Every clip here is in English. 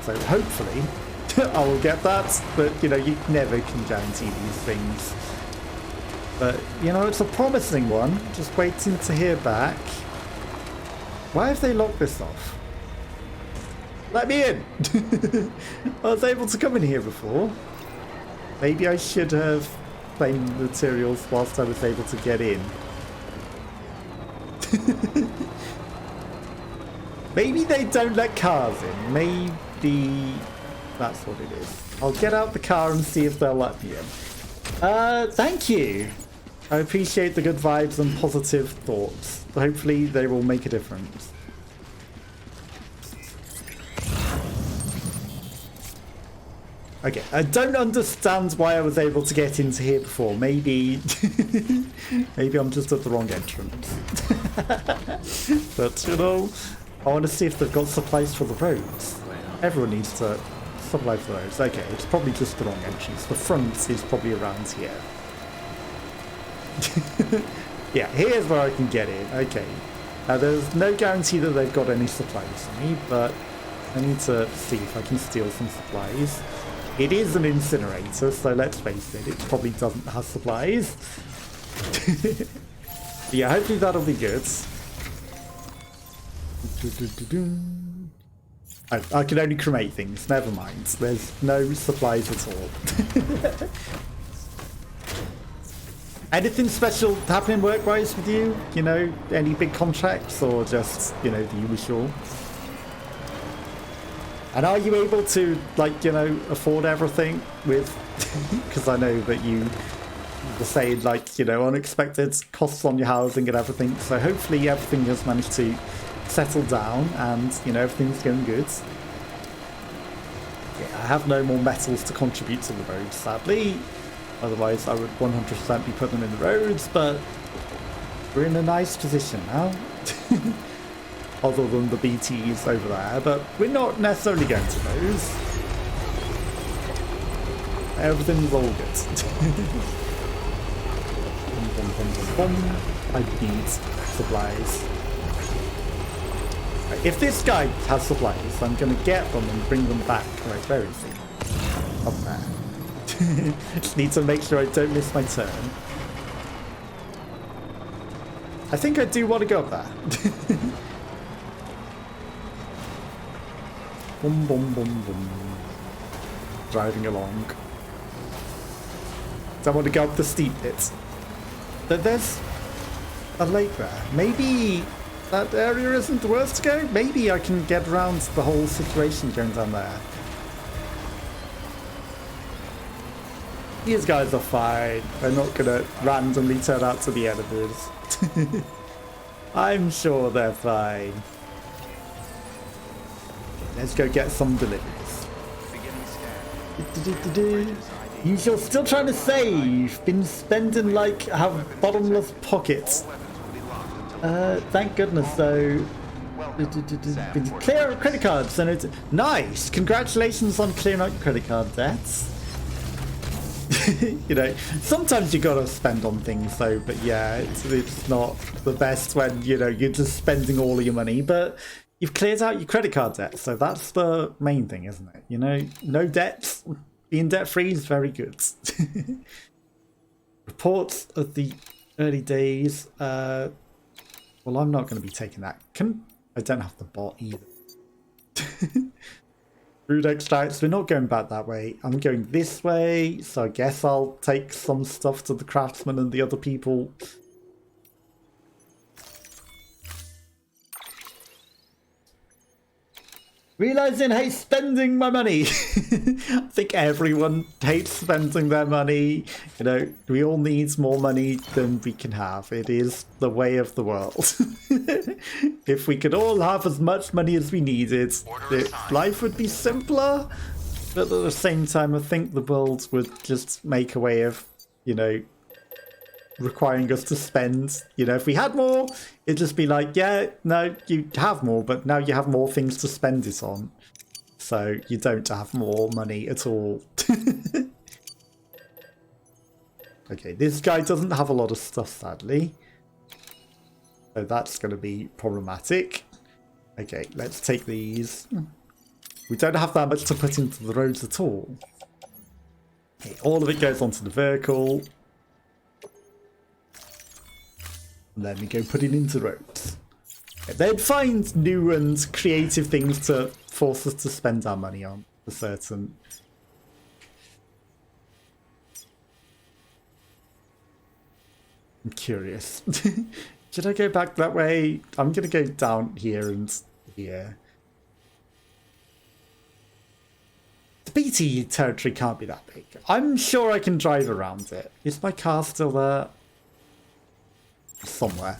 So hopefully I will get that, but you know, you never can guarantee these things. But you know, it's a promising one. Just waiting to hear back. Why have they locked this off? Let me in! I was able to come in here before. Maybe I should have claimed materials whilst I was able to get in. Maybe they don't let cars in. Maybe that's what it is. I'll get out the car and see if they'll let me in. Thank you. I appreciate the good vibes and positive thoughts. Hopefully they will make a difference. Okay, I don't understand why I was able to get into here before. Maybe maybe I'm just at the wrong entrance. But you know, I want to see if they've got supplies for the roads. Everyone needs to supply for the roads. Okay, it's probably just the wrong entrance. The front is probably around here. Yeah, here's where I can get in. Okay. Now there's no guarantee that they've got any supplies for me, but I need to see if I can steal some supplies. It is an incinerator, so let's face it, it probably doesn't have supplies. Yeah, hopefully that'll be good. Oh, I can only cremate things, never mind. There's no supplies at all. Anything special happening work-wise with you? You know, any big contracts or just, you know, the usual? And are you able to, like, you know, afford everything with... Because I know that you were saying, like, you know, unexpected costs on your housing and everything. So hopefully everything has managed to settle down and, you know, everything's going good. Yeah, I have no more metals to contribute to the road, sadly. Otherwise, I would 100% be putting them in the roads, but we're in a nice position now. Other than the BTs over there, but we're not necessarily going to those. Everything's all good. I need supplies. If this guy has supplies, I'm going to get them and bring them back. Right, where is he? Up there. Just need to make sure I don't miss my turn. I think I do want to go up there. Boom, boom, boom, boom. Driving along. Don't want to go up the steep bits. But there's a lake there. Maybe that area isn't the worst to go. Maybe I can get around the whole situation going down there. These guys are fine. They're not going to randomly turn out to be enemies. I'm sure they're fine. Let's go get some deliveries. You're still trying to save. Been spending like have bottomless pockets. Thank goodness though. Clear credit cards and it's nice. Congratulations on clearing out credit card debts. You know, sometimes you gotta spend on things though, but yeah, it's not the best when, you know, you're just spending all of your money, but you've cleared out your credit card debt, so that's the main thing, isn't it? You know, no debts, being debt-free is very good. Reports of the early days. Well, I'm not going to be taking that. I don't have the bot either. Food extracts, we're not going back that way. I'm going this way, so I guess I'll take some stuff to the craftsman and the other people. Realizing I hate spending my money. I think everyone hates spending their money. You know, we all need more money than we can have. It is the way of the world. If we could all have as much money as we needed, life would be simpler. But at the same time, I think the world would just make a way of, you know, requiring us to spend. You know, if we had more, it'd just be like, yeah, no, you have more, but now you have more things to spend it on, so you don't have more money at all. Okay, this guy doesn't have a lot of stuff, sadly, so that's going to be problematic. Okay, let's take these. We don't have that much to put into the roads at all. Okay, all of it goes onto the vehicle. And then we go put it into roads. Okay, they'd find new and creative things to force us to spend our money on, for certain. I'm curious. Should I go back that way? I'm going to go down here and here. The BT territory can't be that big. I'm sure I can drive around it. Is my car still there? Somewhere.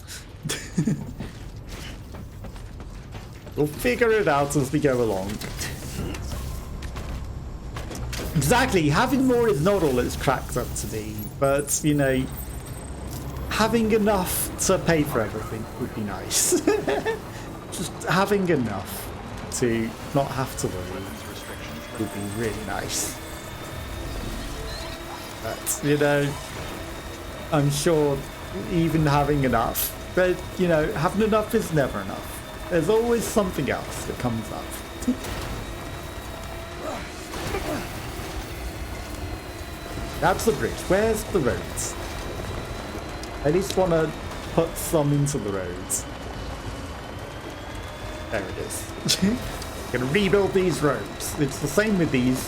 We'll figure it out as we go along. Exactly, having more is not all it's cracked up to be, but, you know, having enough to pay for everything would be nice. Just having enough to not have to worry would be really nice. But, you know, I'm sure even having enough, but, you know, having enough is never enough. There's always something else that comes up. That's the bridge. Where's the roads? I at least want to put some into the roads. There it is. Gonna rebuild these roads. It's the same with these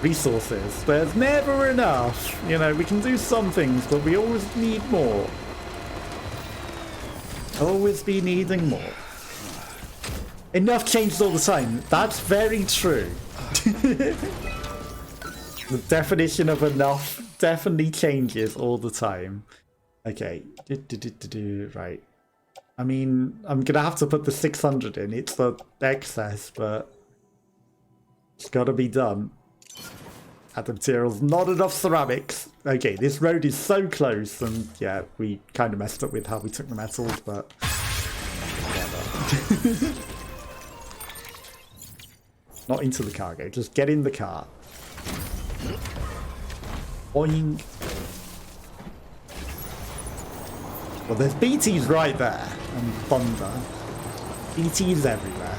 resources. There's never enough. You know, we can do some things, but we always need more. Always be needing more. Enough changes all the time. That's very true. The definition of enough definitely changes all the time. Okay. Right. I mean, I'm going to have to put the 600 in. It's the excess, but it's got to be done. Add the materials. Not enough ceramics. Okay, this road is so close, and yeah, we kind of messed up with how we took the metals, but whatever. Not into the cargo. Just get in the car. Boing. Well, there's BTs right there, and thunder. BTs everywhere.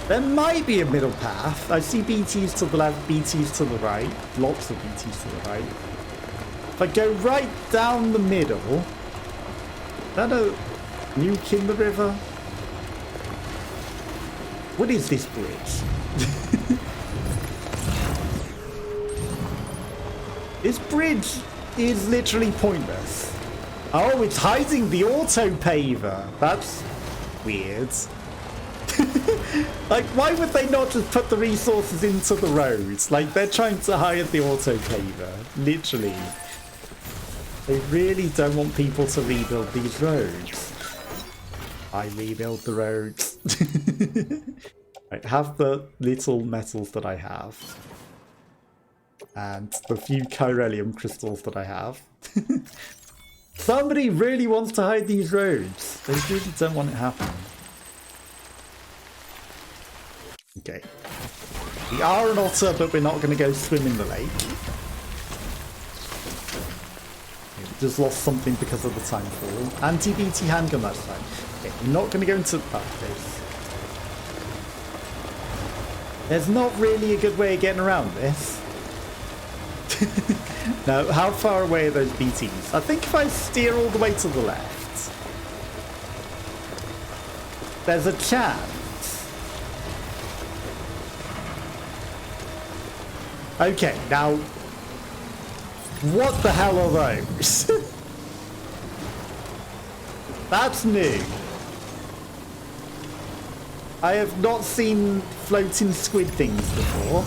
There might be a middle path. I see BTs to the left, BTs to the right. Lots of BTs to the right. If I go right down the middle... Is that a nuke in the river? What is this bridge? This bridge is literally pointless. Oh, it's hiding the auto paver. That's weird. Like, why would they not just put the resources into the roads? Like, they're trying to hide the auto paver. Literally. They really don't want people to rebuild these roads. I rebuild the roads. Right, have the little metals that I have. And the few chiralium crystals that I have. Somebody really wants to hide these roads. They really don't want it happening. Okay. We are an otter, but we're not going to go swim in the lake. Okay, we just lost something because of the time fall. Anti-BT handgun, that's fine. Okay, we're not going to go into this. There's not really a good way of getting around this. Now, how far away are those BTs? I think if I steer all the way to the left, there's a chance. Okay, now, what the hell are those? That's new. I have not seen floating squid things before.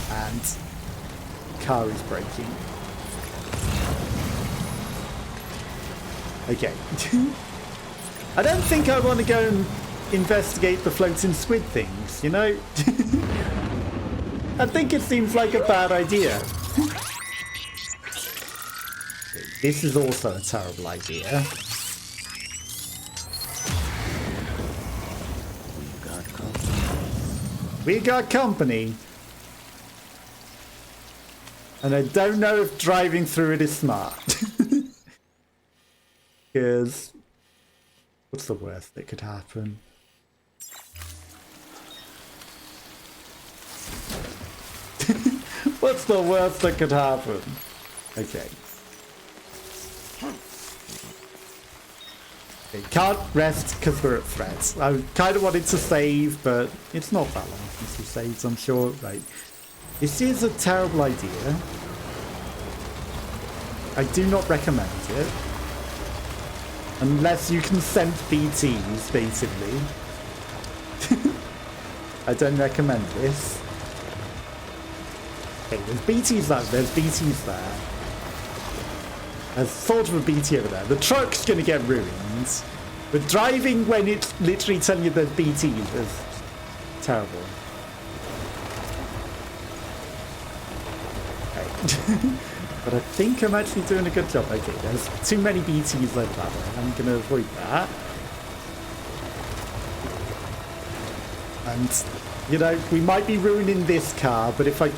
And car is braking. Okay. I don't think I want to go and investigate the floating squid things, you know? I think it seems like a bad idea. This is also a terrible idea. We got company. And I don't know if driving through it is smart. Because what's the worst that could happen? What's the worst that could happen? Okay. Okay, can't rest because we're at threats. I kind of wanted to save, but it's not that long since we saved, I'm sure. Right. This is a terrible idea. I do not recommend it. Unless you can send BTs, basically. I don't recommend this. Okay, there's BTs there. There's BTs there. There's sort of a BT over there. The truck's going to get ruined. But driving when it's literally telling you there's BTs is terrible. Okay. But I think I'm actually doing a good job. Okay, there's too many BTs over that way. I'm going to avoid that. And, you know, we might be ruining this car, but if I...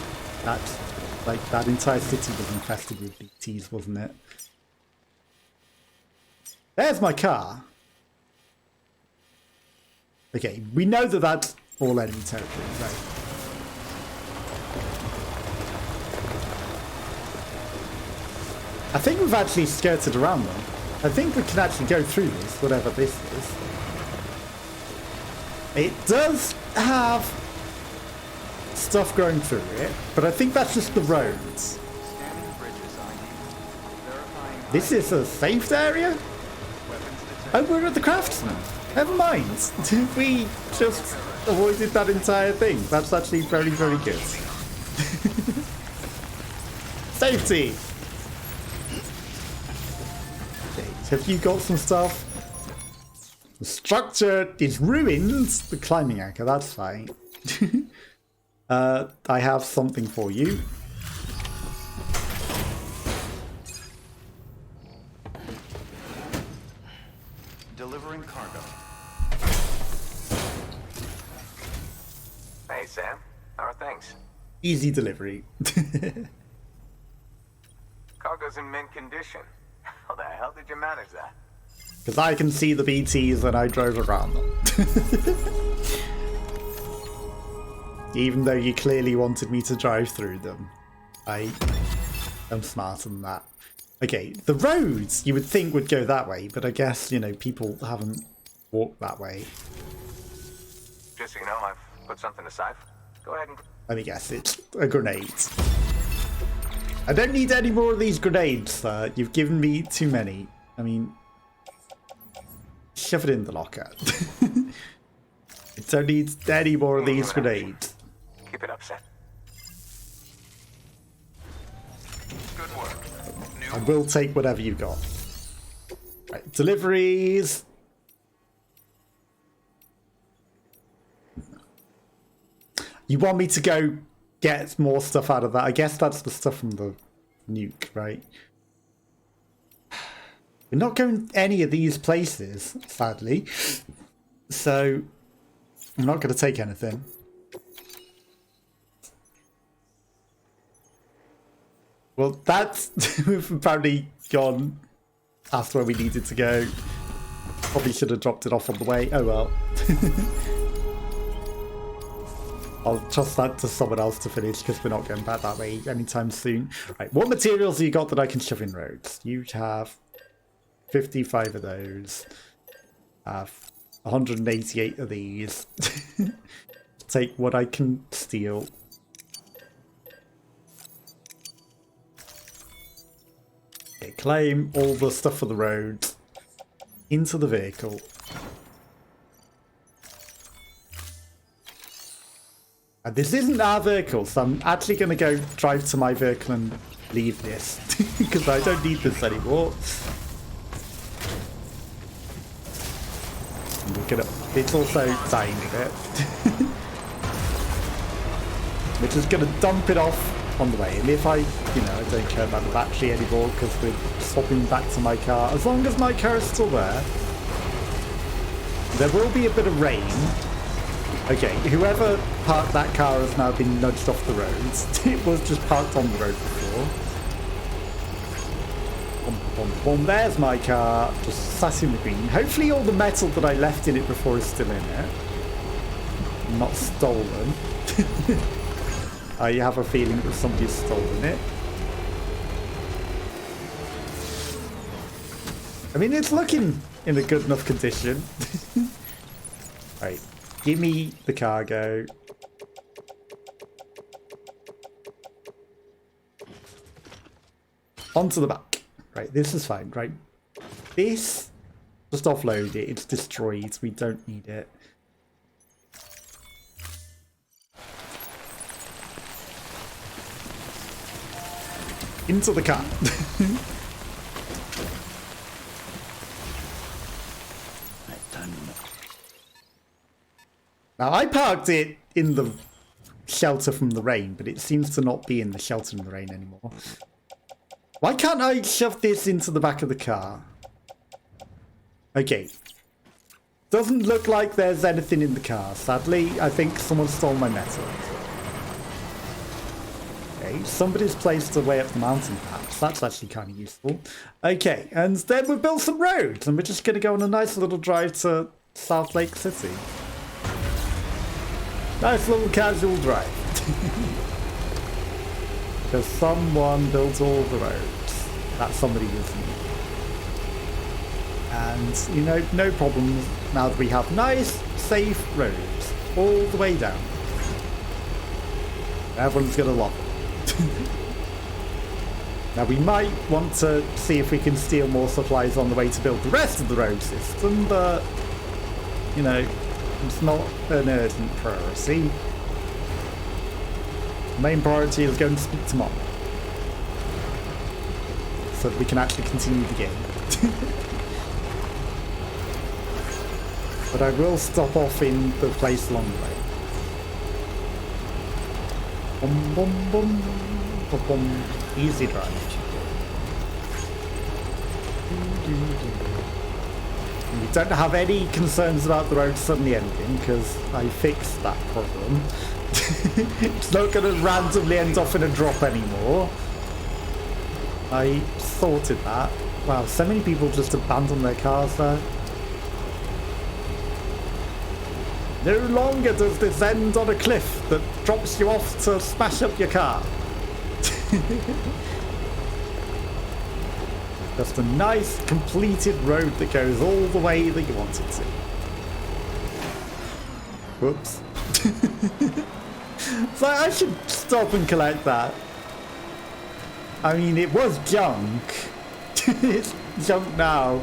that entire city was infested with BTs, wasn't it? There's my car. Okay, we know that that's all enemy territory, right? I think we've actually skirted around them. I think we can actually go through this, whatever this is. It does have stuff going through it, but I think that's just the roads. This is a safe area? Oh, we're at the craftsman. Never mind. We just avoided that entire thing. That's actually very, very good. Safety! Okay, have you got some stuff? The structure is ruined. The climbing anchor, that's fine. I have something for you. Delivering cargo. Hey, Sam. How are things? Easy delivery. Cargo's in mint condition. How the hell did you manage that? Because I can see the BTs and I drove around them. Even though you clearly wanted me to drive through them. I am smarter than that. Okay, the roads you would think would go that way, but I guess, you know, people haven't walked that way. Just so you know, I've put something aside. Go ahead and... Let me guess, it's a grenade. I don't need any more of these grenades, sir. You've given me too many. I mean... Shove it in the locker. I don't need any more of these grenades. Keep it up, Sam. Good work. I will take whatever you've got. Right, deliveries. You want me to go get more stuff out of that? I guess that's the stuff from the nuke, right? We're not going any of these places, sadly. So, I'm not going to take anything. Well, that's... we've apparently gone past where we needed to go. Probably should have dropped it off on the way. Oh well. I'll trust that to someone else to finish because we're not going back that way anytime soon. Right, what materials have you got that I can shove in roads? You have 55 of those. I have 188 of these. Take what I can steal. Okay, claim all the stuff for the roads into the vehicle. And this isn't our vehicle, so I'm actually going to go drive to my vehicle and leave this because I don't need this anymore. And we're gonna, it's also dying a bit. We're just going to dump it off on the way. And if I I don't care about the battery anymore because we're swapping back to my car. As long as my car is still there. There will be a bit of rain. Okay, whoever parked that car has now been nudged off the roads. It was just parked on the road before. Boom, boom. There's my car. Just sat in the green. Hopefully all the metal that I left in it before is still in it. Not stolen. I have a feeling that somebody's stolen it. I mean, it's looking in a good enough condition. Right, give me the cargo. Onto the back. Right, this is fine, right? This, just offload it. It's destroyed. We don't need it. Into the car. Now, I parked it in the shelter from the rain, but it seems to not be in the shelter from the rain anymore. Why can't I shove this into the back of the car? Okay. Doesn't look like there's anything in the car. Sadly, I think someone stole my metal. Okay, somebody's placed away up the mountain perhaps. That's actually kind of useful. Okay, and then we've built some roads, and we're just going to go on a nice little drive to South Lake City. Nice little casual drive. Because someone built all the roads. That somebody was me. And, you know, no problems now that we have nice, safe roads all the way down. Everyone's going to love it. Now, we might want to see if we can steal more supplies on the way to build the rest of the road system, but, you know, it's not an urgent priority. The main priority is going to speak to Mom. So that we can actually continue the game. But I will stop off in the place along the way. Boom, boom, boom, boom, boom. Easy drive. We don't have any concerns about the road suddenly ending because I fixed that problem. It's not going to randomly end off in a drop anymore. I sorted that. Wow, so many people just abandon their cars there. No longer does this end on a cliff that drops you off to smash up your car. Just a nice completed road that goes all the way that you want it to. Whoops. So I should stop and collect that. I mean, it was junk. It's junk now.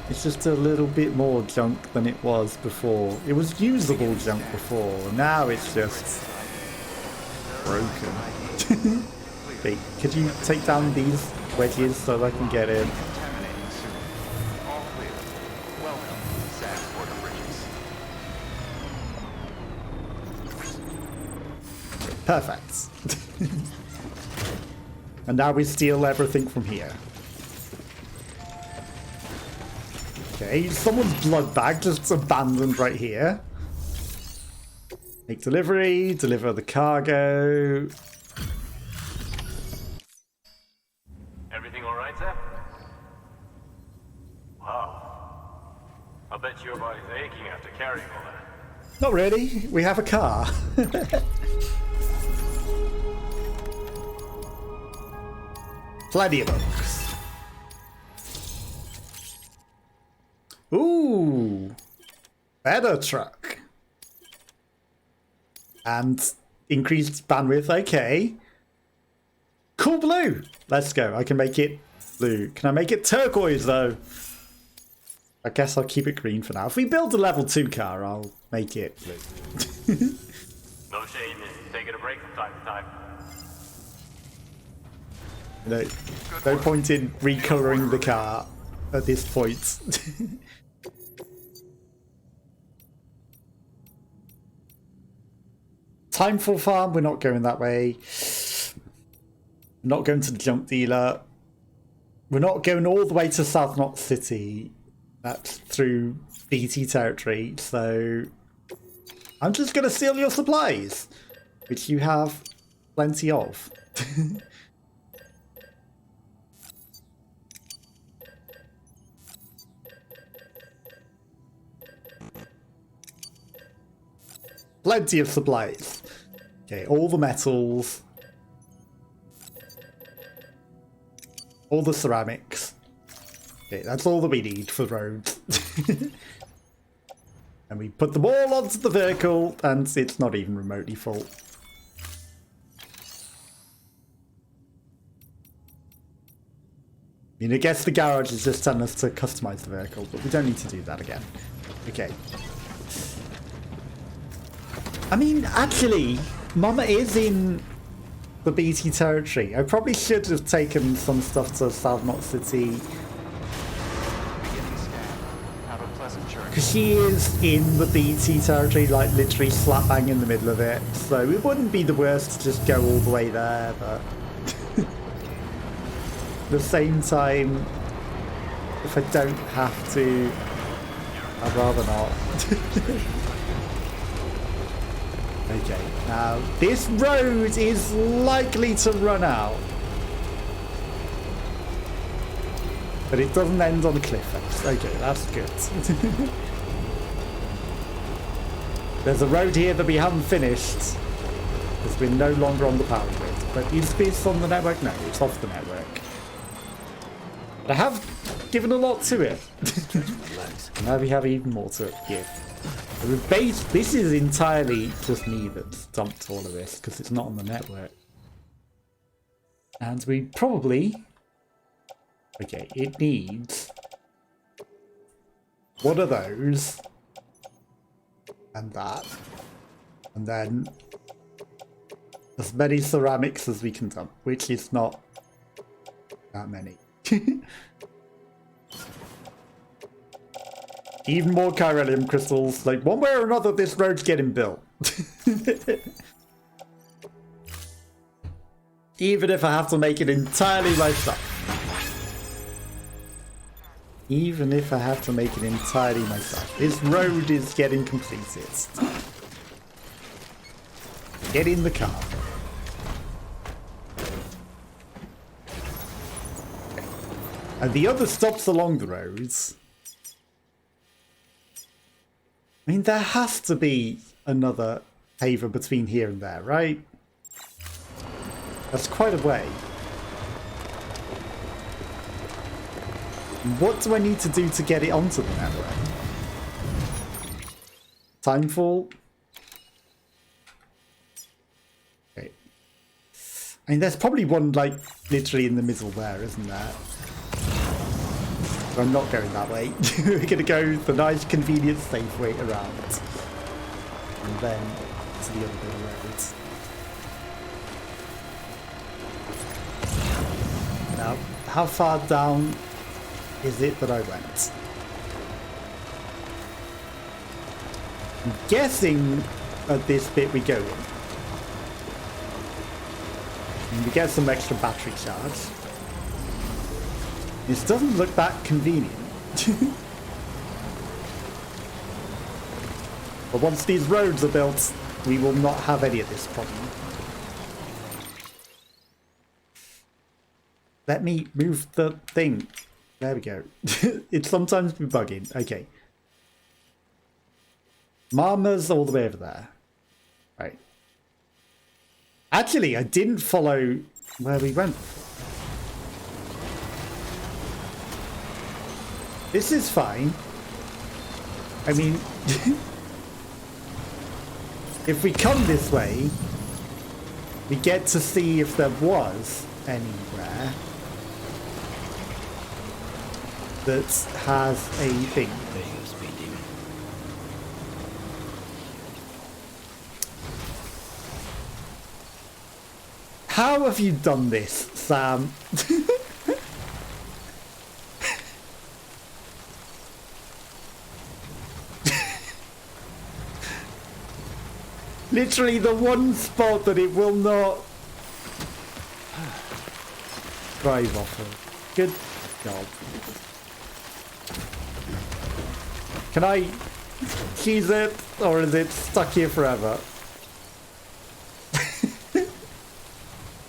It's just a little bit more junk than it was before. It was usable junk before. Now it's just broken. Wait, could you take down these wedges so that I can get in? Perfect. And now we steal everything from here. Okay, someone's blood bag just abandoned right here. Make delivery, deliver the cargo. Everything all right, sir? Wow. I bet your body's aching after carrying all that. Not really. We have a car. Plenty of books. Ooh. Better truck. And increased bandwidth. Okay. Cool blue. Let's go. I can make it blue. Can I make it turquoise though? I guess I'll keep it green for now. If we build a level 2 car, I'll make it blue. No shame in taking a break from time to time. No point in recoloring the car at this point. Timeful Farm, we're not going that way. We're not going to the junk dealer. We're not going all the way to South Knot City. That's through BT territory, so I'm just going to steal your supplies, which you have plenty of. Plenty of supplies. Okay, all the metals. All the ceramics. Okay, that's all that we need for roads. And we put them all onto the vehicle, and it's not even remotely full. I mean, I guess the garage is just telling us to customize the vehicle, but we don't need to do that again. Okay. I mean, actually, Mama is in the BT territory. I probably should have taken some stuff to Salvnot City. Because she is in the BT territory, like literally slap bang in the middle of it. So it wouldn't be the worst to just go all the way there, but... At the same time, if I don't have to, I'd rather not. Okay, now this road is likely to run out. But it doesn't end on a cliff face. Okay, that's good. There's a road here that we haven't finished because we're no longer on the power grid. But is this on the network? No, it's off the network. But I have given a lot to it. Now we have even more to give. This is entirely just me that's dumped all of this because it's not on the network. And we probably... Okay, it needs one of those and that. And then as many ceramics as we can dump, which is not that many. Even more chiralium crystals. Like, one way or another, this road's getting built. Even if I have to make it entirely myself. Even if I have to make it entirely myself. This road is getting completed. Get in the car. And the other stops along the roads. I mean, there has to be another paver between here and there, right? That's quite a way. What do I need to do to get it onto the network? Timefall? Okay. I mean, there's probably one, like, literally in the middle there, isn't there? But I'm not going that way. We're going to go the nice, convenient, safe way around. And then to the other bit of roads. Now, how far down is it that I went? I'm guessing at this bit we go in. And we get some extra battery charge. This doesn't look that convenient. But once these roads are built, we will not have any of this problem. Let me move the thing. There we go. It's sometimes be bugging. Okay. Mama's all the way over there. Right. Actually, I didn't follow where we went. This is fine. I mean, if we come this way, we get to see if there was anywhere that has a thing. How have you done this, Sam? Literally the one spot that it will not drive off of. Good job. Can I cheese it, or is it stuck here forever?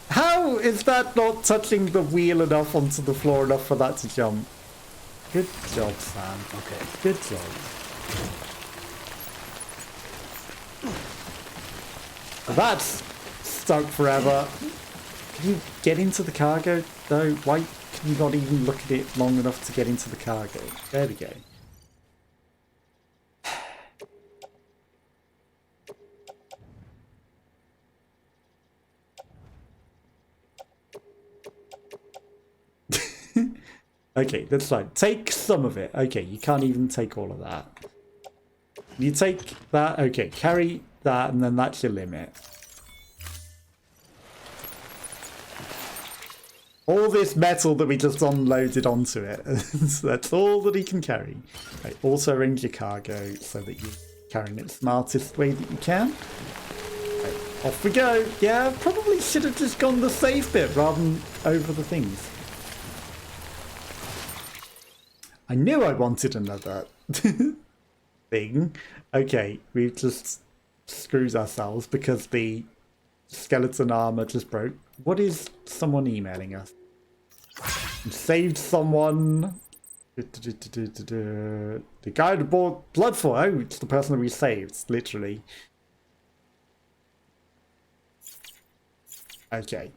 How is that not touching the wheel enough onto the floor enough for that to jump? Good job, Sam. Okay, good job. That's stuck forever. Can you get into the cargo though? Why can you not even look at it long enough to get into the cargo? There we go. Okay, that's fine. Take some of it. Okay, you can't even take all of that. You take that. Okay, carry that, and then that's your limit. All this metal that we just unloaded onto it. That's all that he can carry. Right, also arrange your cargo so that you're carrying it the smartest way that you can. Right, off we go. Yeah, probably should have just gone the safe bit rather than over the things. I knew I wanted another thing. Okay, we've just screwed ourselves because the skeleton armor just broke. What is someone emailing us? Saved someone. The guy who bought blood for. Oh, it's the person that we saved, literally. Okay.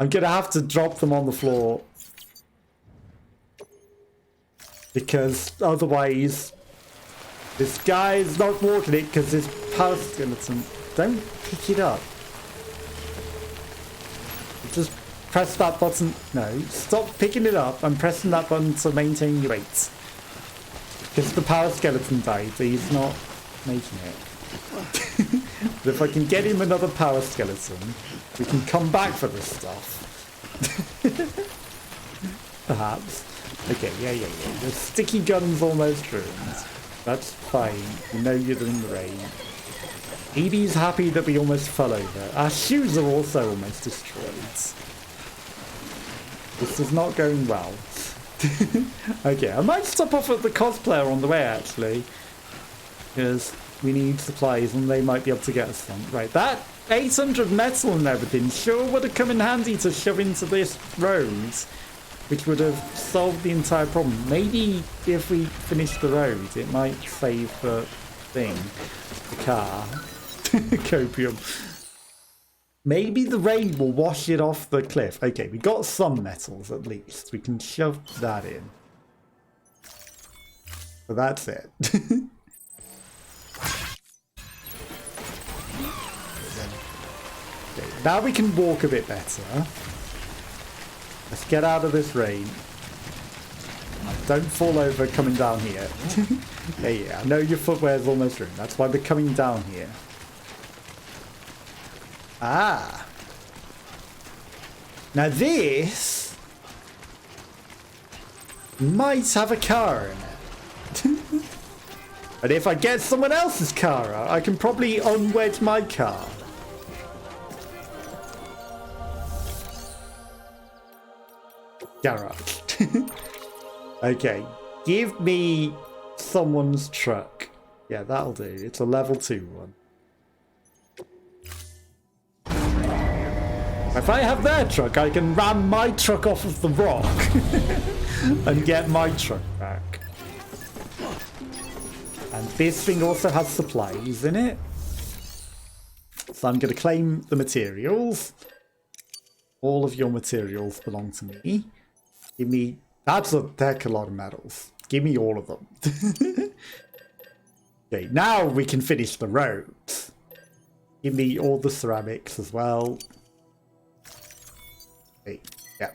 I'm gonna have to drop them on the floor because otherwise this guy is not walking it because his power skeleton. Don't pick it up. Just press that button. No, stop picking it up and pressing that button to maintain your weight. Because the power skeleton died, he's not making it. But if I can get him another power skeleton, we can come back for this stuff. Perhaps. Okay, yeah. The sticky gun's almost ruined. That's fine. You know you're in the rain. Edie's happy that we almost fell over. Our shoes are also almost destroyed. This is not going well. Okay, I might stop off at the cosplayer on the way, actually. Because we need supplies and they might be able to get us some. Right, that 800 metal and everything sure would have come in handy to shove into this road, which would have solved the entire problem. Maybe if we finish the road, it might save the thing, the car. Copium. Maybe the rain will wash it off the cliff. Okay, we got some metals at least. We can shove that in. So that's it. Okay, now we can walk a bit better. Let's get out of this rain. Don't fall over coming down here. Yeah, I know your footwear's almost ruined. That's why we're coming down here. Ah. Now this might have a car in it. But if I get someone else's car out, I can probably unwedge my car. Garage. Okay, give me someone's truck. Yeah, that'll do. It's a level 2 one. If I have their truck, I can ram my truck off of the rock and get my truck back. And this thing also has supplies in it. So I'm going to claim the materials. All of your materials belong to me. Give me... That's a heck of a lot of metals. Give me all of them. Okay, now we can finish the road. Give me all the ceramics as well. Okay, yeah.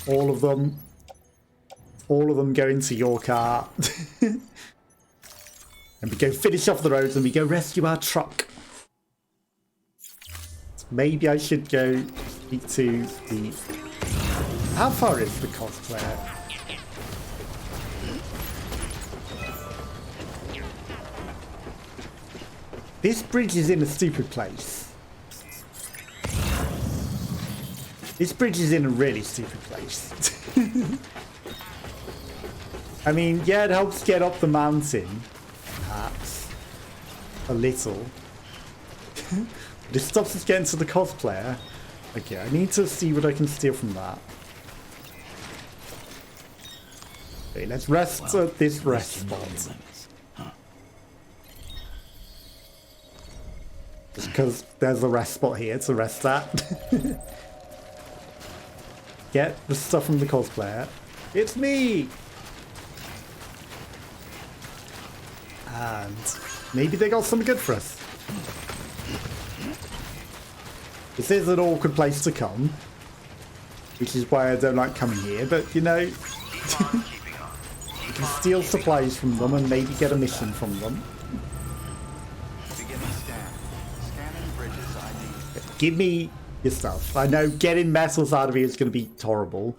All of them. All of them go into your car. And we go finish off the roads and we go rescue our truck. Maybe I should go speak to the... How far is the cosplayer? This bridge is in a stupid place. This bridge is in a really stupid place. I mean, yeah, it helps get up the mountain. Perhaps. A little. This stops us getting to the cosplayer. Okay, I need to see what I can steal from that. Okay, let's rest at this rest spot. Just because there's a rest spot here to rest at. Get the stuff from the cosplayer. It's me! And maybe they got something good for us. This is an awkward place to come, which is why I don't like coming here, but you know, you can steal supplies from them and maybe get a mission from them. Give me your stuff. I know getting metals out of here is going to be horrible.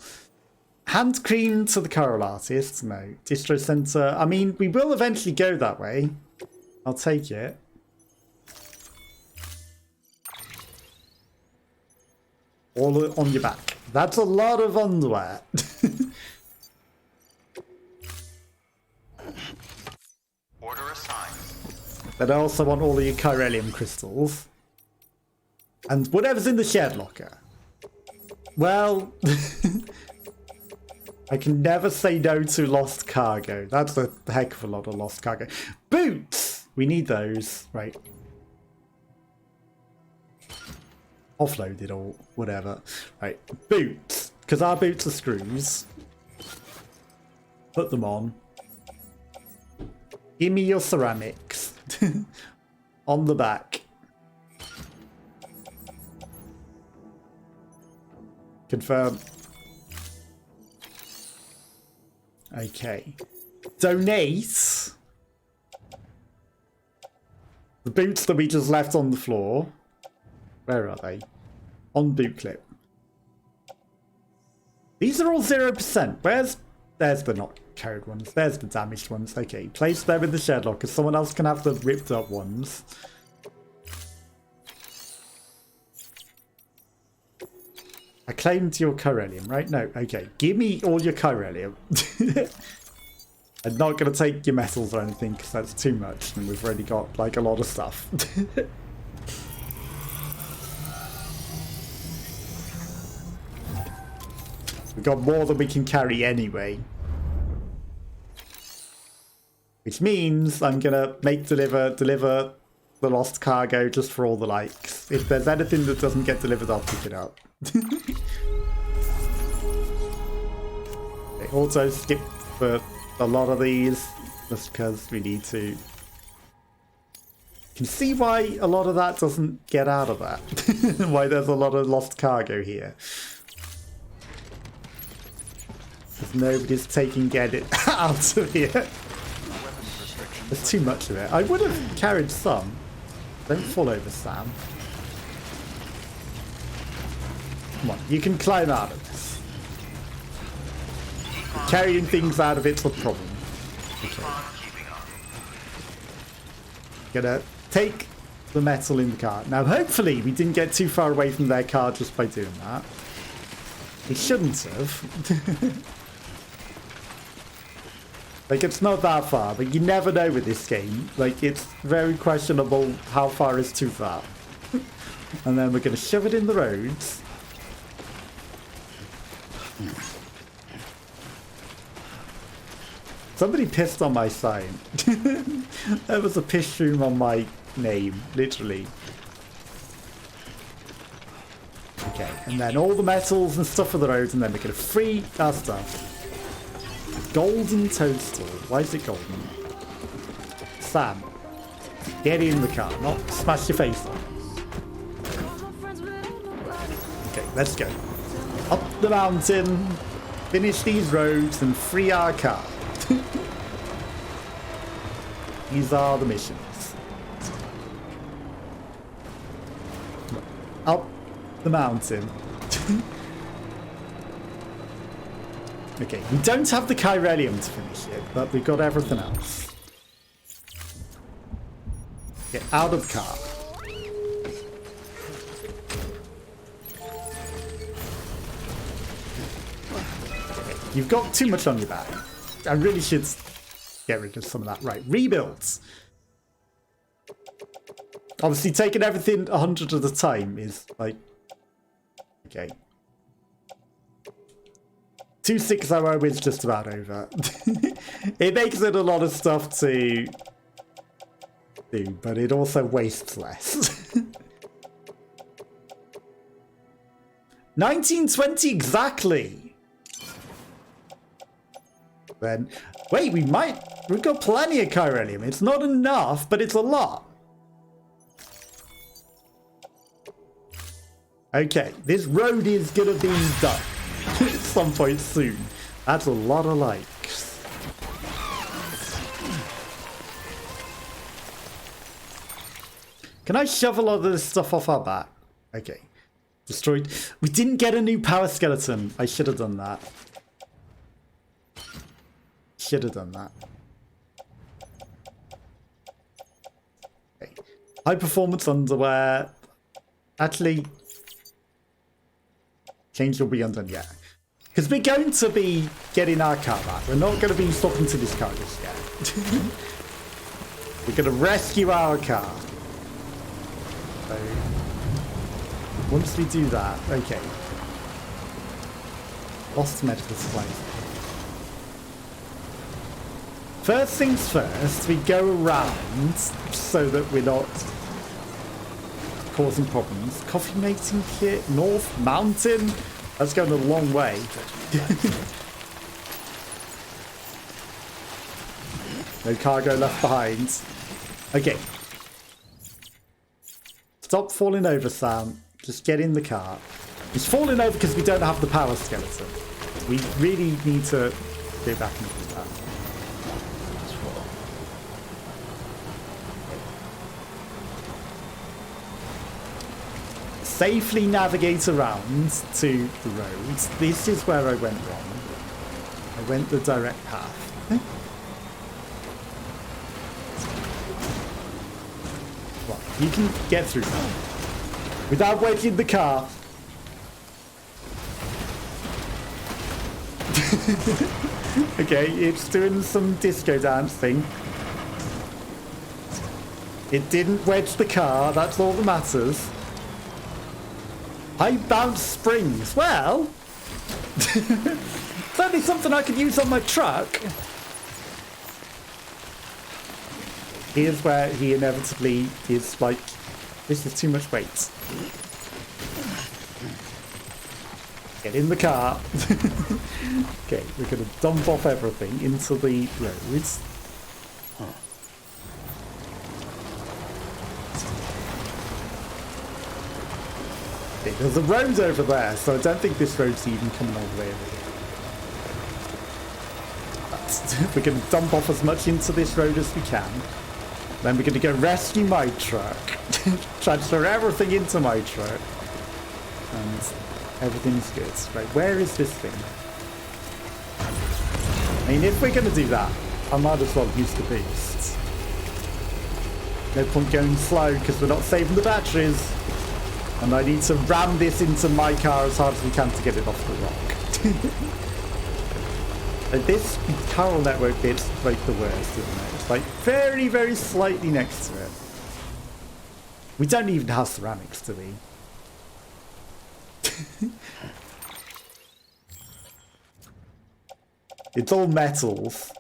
Hand cream to the chiral artist. No. Distro center. I mean, we will eventually go that way. I'll take it. All on your back. That's a lot of underwear. Order assigned. But I also want all of your chiralium crystals. And whatever's in the shared locker. Well, I can never say no to lost cargo. That's a heck of a lot of lost cargo. Boots! We need those. Right. Offload it all. Whatever. Right. Boots. Because our boots are screws. Put them on. Give me your ceramics. On the back. Confirm. Okay. Donate. The boots that we just left on the floor. Where are they? On boot clip. These are all 0%. There's the not carried ones. There's the damaged ones. Okay. Place them in the shed locker. Someone else can have the ripped up ones. I claimed your chiralium, right? No, okay. Give me all your chiralium. I'm not going to take your metals or anything because that's too much and we've already got like a lot of stuff. We've got more than we can carry anyway. Which means I'm going to deliver the lost cargo just for all the likes. If there's anything that doesn't get delivered, I'll pick it up. They also skip for a lot of these just because we need to. You can see why a lot of that doesn't get out of that. Why there's a lot of lost cargo here. Because nobody's taking it out of here. There's too much of it. I would have carried some. Don't fall over, Sam. Come on, you can climb out of this. Carrying things out of it's a problem. Okay. Gonna take the metal in the car. Now, hopefully, we didn't get too far away from their car just by doing that. We shouldn't have. Like, it's not that far, but you never know with this game. Like, it's very questionable how far is too far. And then we're going to shove it in the roads. Somebody pissed on my sign. There was a piss room on my name, literally. Okay, and then all the metals and stuff for the roads, and then we're going to free our stuff. Golden toadstool. Why is it golden? Sam, get in the car, not smash your face on. Okay, let's go. Up the mountain, finish these roads, and free our car. These are the missions. Up the mountain. Okay, we don't have the chiralium to finish it, but we've got everything else. Get out of the car. Okay, you've got too much on your back. I really should get rid of some of that. Right, rebuilds. Obviously, taking everything 100 at a time is like... Okay. 2600 is just about over. It makes it a lot of stuff to do, but it also wastes less. 1920 exactly. Then, wait, we've got plenty of chiralium. It's not enough, but it's a lot. Okay, this road is gonna be done at some point soon. That's a lot of likes. Can I shove a lot of this stuff off our back? Okay. Destroyed. We didn't get a new power skeleton. I should have done that. Should have done that. Okay. High performance underwear. Actually, change will be undone yet. Because we're going to be getting our car back. We're not going to be swapping to this car just yet. We're going to rescue our car. So, once we do that, okay. Lost medical supplies. First things first, we go around so that we're not causing problems. Coffee making kit, North Mountain. That's going a long way. No cargo left behind. Okay. Stop falling over, Sam. Just get in the car. He's falling over because we don't have the power skeleton. We really need to go back and do that. Safely navigate around to the roads. This is where I went wrong. I went the direct path. Right, you can get through that without waking the car. Okay, it's doing some disco dancing. It didn't wedge the car, that's all that matters. High bounce springs. Well, certainly something I could use on my truck. Here's where he inevitably is like, this is too much weight. Get in the car. Okay, we're going to dump off everything into the roads. There's a road over there, so I don't think this road's even coming all the way over here. We're going to dump off as much into this road as we can. Then we're going to go rescue my truck. Transfer everything into my truck. And everything's good. Right, where is this thing? I mean, if we're going to do that, I might as well use the boost. No point going slow because we're not saving the batteries. And I need to ram this into my car as hard as we can to get it off the rock. And this chiral network bit's like the worst, isn't it? It's like very, very slightly next to it. We don't even have ceramics, do we? It's all metals.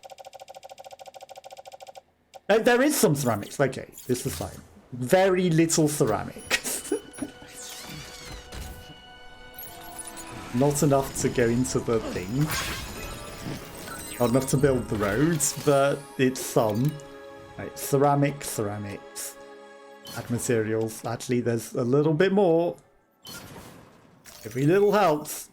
Oh, there is some ceramics. Okay, this is fine. Very little ceramics. Not enough to go into the thing. Not enough to build the roads, but it's some. Right, ceramics. Add materials. Actually, there's a little bit more. Every little helps.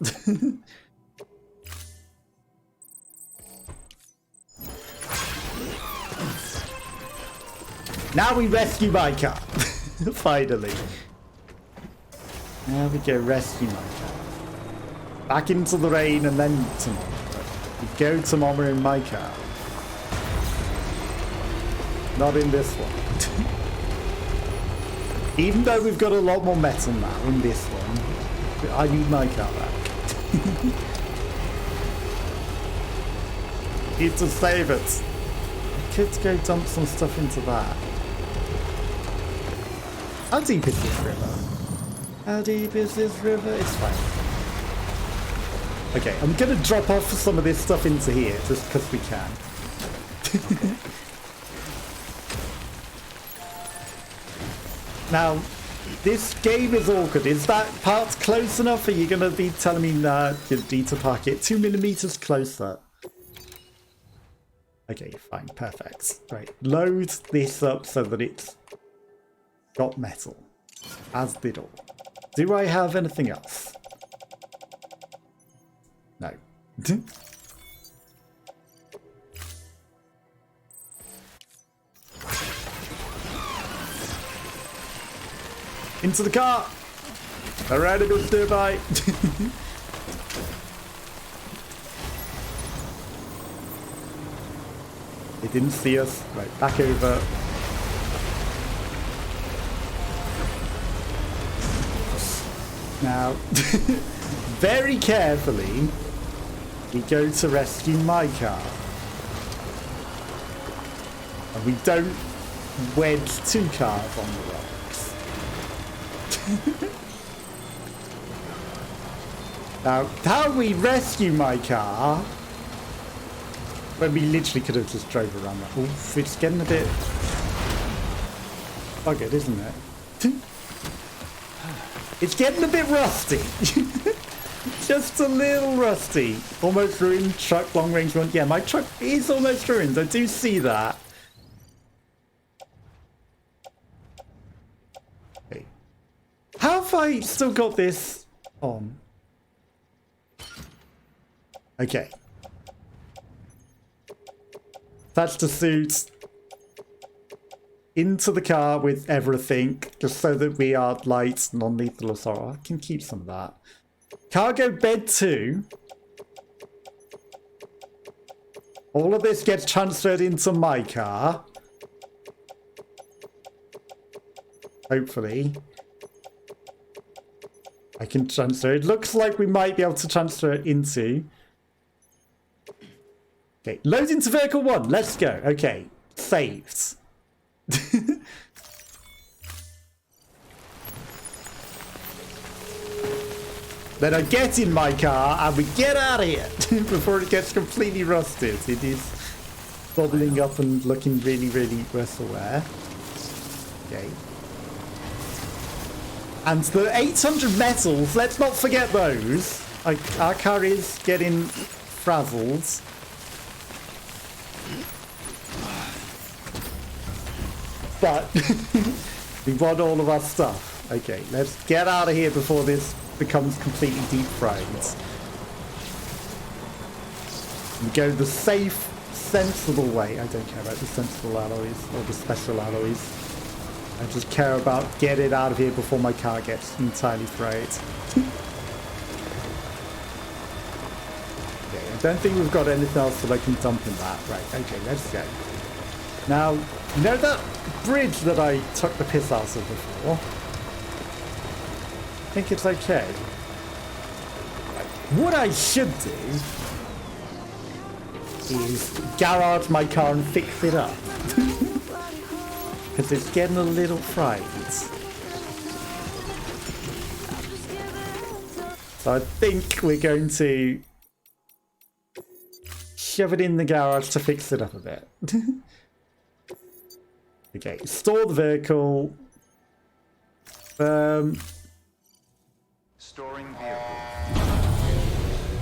Now we rescue my car. Finally. There we go, rescue my car. Back into the rain and then to Mama. We go to Mama in my car. Not in this one. Even though we've got a lot more metal now in this one, I need my car back. Need to save it. I could go dump some stuff into that. How deep is this river? How deep is this river? It's fine. Okay, I'm gonna drop off some of this stuff into here just because we can. Now, this game is awkward. Is that part close enough? Are you gonna be telling me that you need to park it 2 millimeters closer? Okay, fine, perfect. Right, load this up so that it's got metal. As did all. Do I have anything else? No. Into the car! Alright, it was nearby. They didn't see us. Right, back over. Now, very carefully, we go to rescue my car. And we don't wedge 2 cars on the rocks. Now, how we rescue my car, when we literally could have just drove around that. Oof, it's getting a bit buggered, isn't it? It's getting a bit rusty. Just a little rusty. Almost ruined truck, long range run. Yeah, my truck is almost ruined. I do see that. Okay. How have I still got this on? Okay. Attach the suit into the car with everything, just so that we are light, non-lethal assault. I can keep some of that. Cargo bed 2. All of this gets transferred into my car. Hopefully. I can transfer. It looks like we might be able to transfer it into. Okay, load into vehicle 1. Let's go. Okay, saved. Then I get in my car and we get out of here before it gets completely rusted. It is bubbling up and looking really, really worse aware. Okay. And the 800 metals, let's not forget those. Our car is getting frazzled. But we want all of our stuff. Okay, let's get out of here before this becomes completely deep fried. We go the safe, sensible way. I don't care about the sensible alloys or the special alloys. I just care about getting out of here before my car gets entirely fried. Okay, I don't think we've got anything else that I can dump in that. Right, okay, let's go. Now, you know that bridge that I took the piss out of before? I think it's okay. What I should do is garage my car and fix it up. Because it's getting a little fried. So I think we're going to shove it in the garage to fix it up a bit. Okay, store the vehicle. Storing vehicle.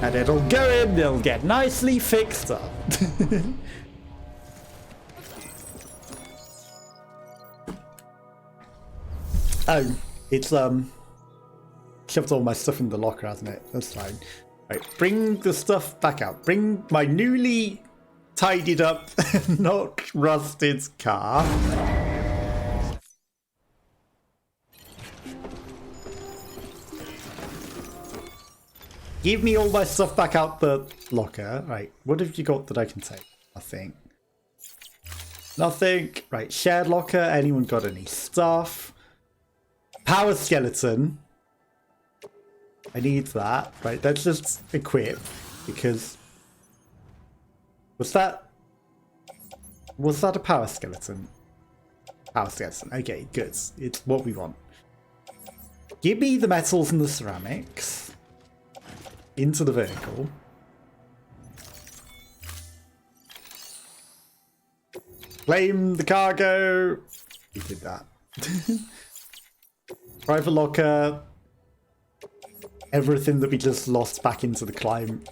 And it'll go in, it'll get nicely fixed up. Oh, it's shoved all my stuff in the locker, hasn't it? That's fine. Right, bring the stuff back out. Bring my newly tidied up, not rusted car. Give me all my stuff back out the locker. Right, what have you got that I can take? Nothing. Nothing. Right, shared locker. Anyone got any stuff? Power skeleton. I need that. Right, let's just equip because was that a power skeleton? Power skeleton. Okay, good. It's what we want. Give me the metals and the ceramics. into the vehicle. Claim the cargo. We did that. Private locker. Everything that we just lost back into the climb.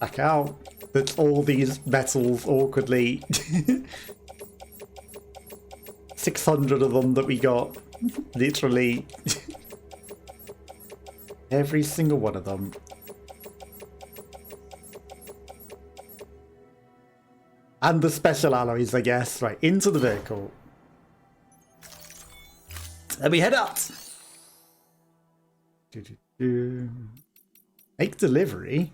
Back out. That's all these metals awkwardly. 600 of them that we got. Literally. Every single one of them. And the special alloys, I guess. Right, into the vehicle. And we head out. Make delivery.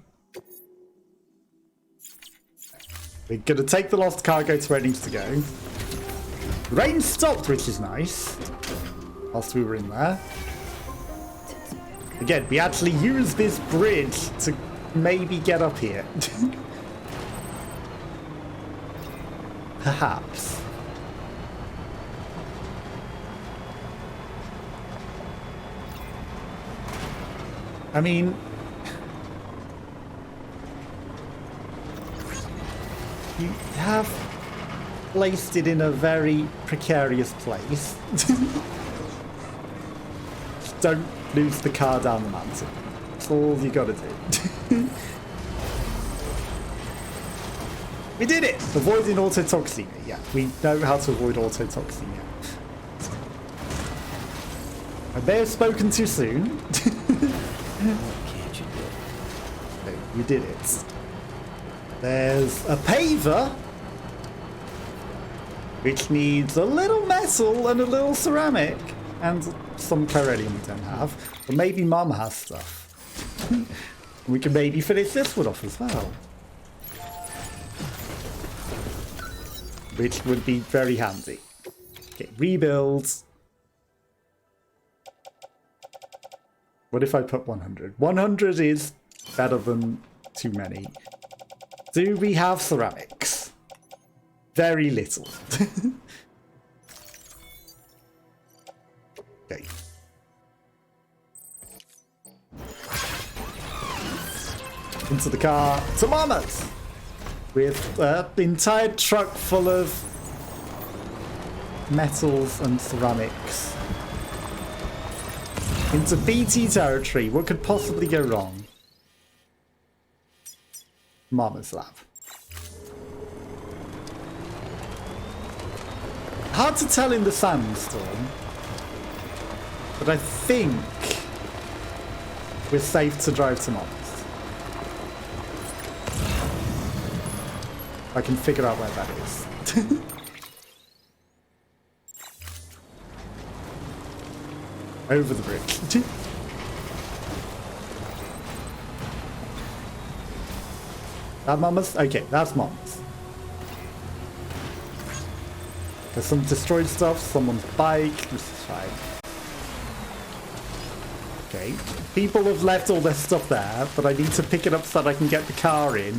We're going to take the lost cargo to where it needs to go. Rain stopped, which is nice. Whilst we were in there. Again, we actually used this bridge to maybe get up here. Perhaps. I mean... you have placed it in a very precarious place. Don't lose the car down the mountain. That's all you gotta do. We did it! Avoiding autotoxemia. Yeah, we know how to avoid autotoxemia. I may have spoken too soon. What can't you do? No, you did it. There's a paver, which needs a little metal and a little ceramic, and some chiralium we don't have. But maybe Mum has stuff. We can maybe finish this one off as well. Which would be very handy. Okay, rebuild. What if I put 100? 100 is better than too many. Do we have ceramics? Very little. Okay. Into the car. To Mama's! With an entire truck full of metals and ceramics. Into BT territory. What could possibly go wrong? Mama's lab. Hard to tell in the sandstorm, but I think we're safe to drive to Mama's. I can figure out where that is. Over the bridge. That Mama's? Okay, that's Mama's. There's some destroyed stuff, someone's bike. This is fine. Okay, people have left all their stuff there, but I need to pick it up so that I can get the car in.